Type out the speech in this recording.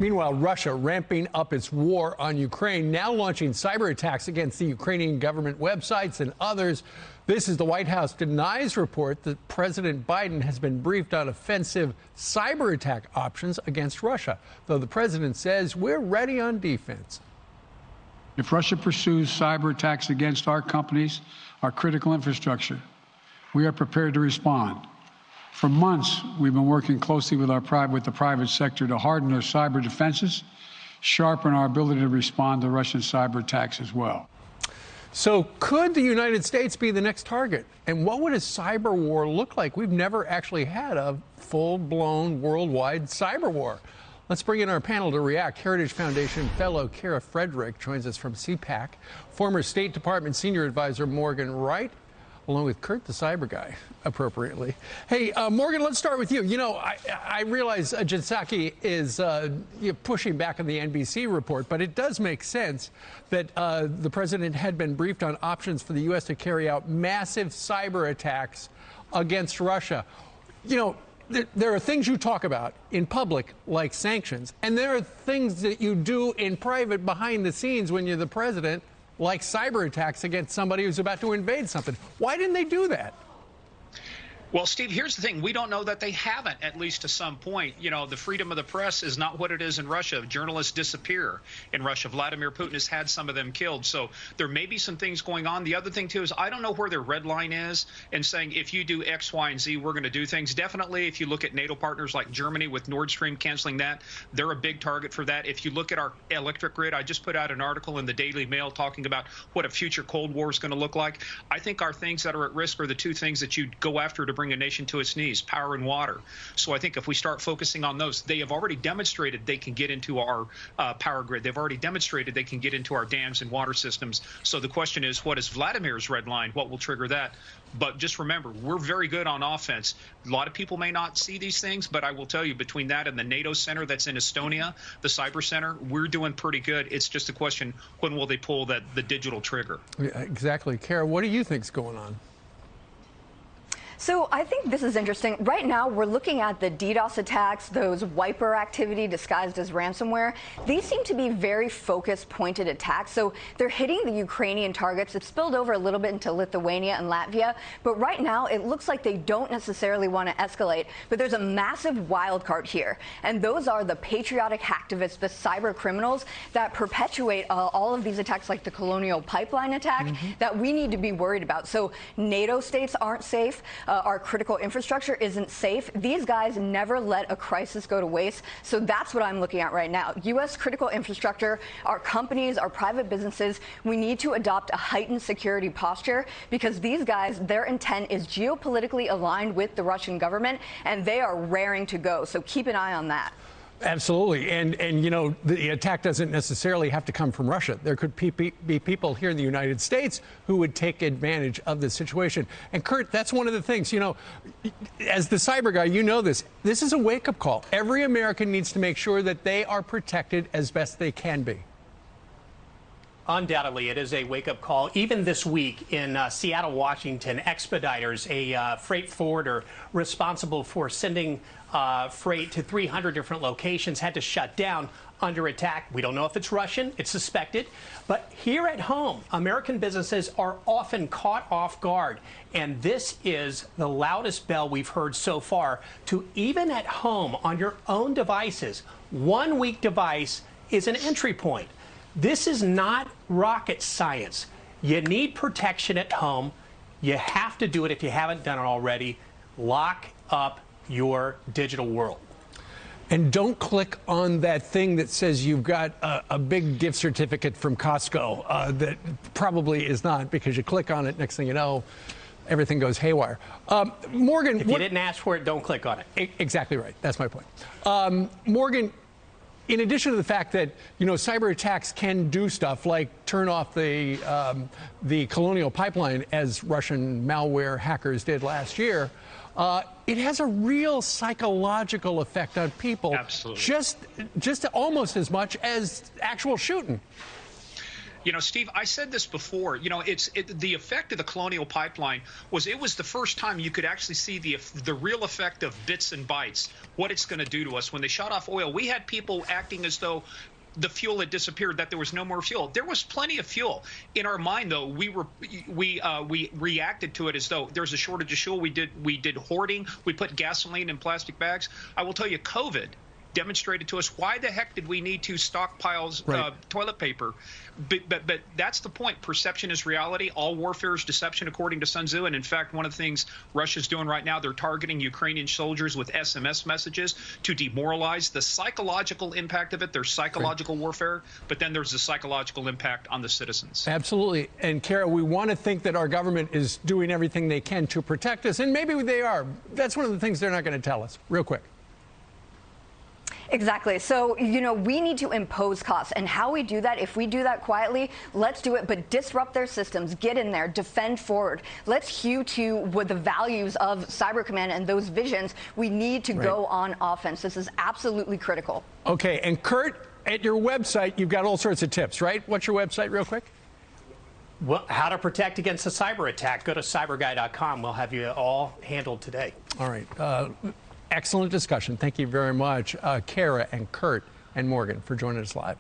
Meanwhile, Russia ramping up its war on Ukraine, now launching cyber attacks against the Ukrainian government websites and others. This is the White House denies report that President Biden has been briefed on offensive cyber attack options against Russia, though the president says we're ready on defense. If Russia pursues cyber attacks against our companies, our critical infrastructure, we are prepared to respond. For months, we've been working closely with the private sector to harden our cyber defenses, sharpen our ability to respond to Russian cyber attacks as well. So could the United States be the next target? And what would a cyber war look like? We've never actually had a full-blown worldwide cyber war. Let's bring in our panel to react. Heritage Foundation fellow Kara Frederick joins us from CPAC, former State Department Senior Advisor Morgan Wright, along with Kurt the Cyber Guy, appropriately. Hey, Morgan, let's start with you. You know, I realize Jen Psaki is pushing back on the NBC report, but it does make sense that the president had been briefed on options for the U.S. to carry out massive cyber attacks against Russia. You know, there are things you talk about in public, like sanctions, and there are things that you do in private behind the scenes when you're the president, like cyber attacks against somebody who's about to invade something. Why didn't they do that? Well, Steve, here's the thing. We don't know that they haven't, at least to some point. You know, the freedom of the press is not what it is in Russia. Journalists disappear in Russia. Vladimir Putin has had some of them killed. So there may be some things going on. The other thing, too, is I don't know where their red line is in saying if you do X, Y, and Z, we're going to do things. Definitely, if you look at NATO partners like Germany with Nord Stream canceling that, they're a big target for that. If you look at our electric grid, I just put out an article in the Daily Mail talking about what a future Cold War is going to look like. I think our things that are at risk are the two things that you go after to bring a nation to its knees, power and water. So I think if we start focusing on those, they have already demonstrated they can get into our power grid. They've already demonstrated they can get into our dams and water systems. So the question is, what is Vladimir's red line? What will trigger that? But just remember, we're very good on offense. A lot of people may not see these things, but I will tell you, between that and the NATO center that's in Estonia, the cyber center, we're doing pretty good. It's just a question, when will they pull the digital trigger? Yeah, exactly. Kara, what do you think's going on? So I think this is interesting. Right now, we're looking at the DDoS attacks, those wiper activity disguised as ransomware. These seem to be very focused, pointed attacks. So they're hitting the Ukrainian targets. It's spilled over a little bit into Lithuania and Latvia. But right now, it looks like they don't necessarily want to escalate. But there's a massive wild card here. And those are the patriotic hacktivists, the cyber criminals that perpetuate all of these attacks, like the Colonial Pipeline attack, that we need to be worried about. So NATO states aren't safe. Our critical infrastructure isn't safe. These guys never let a crisis go to waste. So that's what I'm looking at right now. U.S. critical infrastructure, our companies, our private businesses, we need to adopt a heightened security posture, because these guys, their intent is geopolitically aligned with the Russian government, and they are raring to go. So keep an eye on that. Absolutely. And you know, the attack doesn't necessarily have to come from Russia. There could be people here in the United States who would take advantage of this situation. And Kurt, that's one of the things, you know, as the cyber guy, you know this. This is a wake-up call. Every American needs to make sure that they are protected as best they can be. Undoubtedly, it is a wake-up call. Even this week in Seattle, Washington, Expeditors, a freight forwarder responsible for sending freight to 300 different locations, had to shut down under attack. We don't know if it's Russian. It's suspected. But here at home, American businesses are often caught off guard. And this is the loudest bell we've heard so far. To even at home on your own devices, one weak device is an entry point. This is not rocket science. You need protection at home. You have to do it if you haven't done it already. Lock up your digital world. And don't click on that thing that says you've got a big gift certificate from Costco that probably is not, because you click on it, next thing you know, everything goes haywire. Morgan, if you didn't ask for it, don't click on it. Exactly right. That's my point. Morgan, in addition to the fact that, you know, cyber attacks can do stuff like turn off the Colonial Pipeline, as Russian malware hackers did last year, it has a real psychological effect on people. Absolutely. Just almost as much as actual shooting. You know, Steve, I said this before. You know, the effect of the Colonial Pipeline was it was the first time you could actually see the real effect of bits and bytes, what it's going to do to us. When they shut off oil, we had people acting as though the fuel had disappeared, that there was no more fuel. There was plenty of fuel. In our mind, though, we reacted to it as though there's a shortage of fuel. We did hoarding. We put gasoline in plastic bags. I will tell you, COVID demonstrated to us why the heck did we need to stockpile toilet paper. But that's the point. Perception is reality. All warfare is deception, according to Sun Tzu. And in fact, one of the things Russia's doing right now, they're targeting Ukrainian soldiers with SMS messages to demoralize. The psychological impact of it, there's psychological warfare, but then there's the psychological impact on the citizens. Absolutely. And Kara, we want to think that our government is doing everything they can to protect us, and maybe they are. That's one of the things they're not going to tell us. Real quick. Exactly. So, you know, we need to impose costs. And how we do that, if we do that quietly, let's do it, but disrupt their systems, get in there, defend forward. Let's hew to what the values of Cyber Command and those visions. We need to go on offense. This is absolutely critical. Okay. And Kurt, at your website, you've got all sorts of tips, right? What's your website, real quick? Well, how to protect against a cyber attack. Go to cyberguy.com. We'll have you all handled today. All right. Excellent discussion. Thank you very much, Kara and Kurt and Morgan, for joining us live.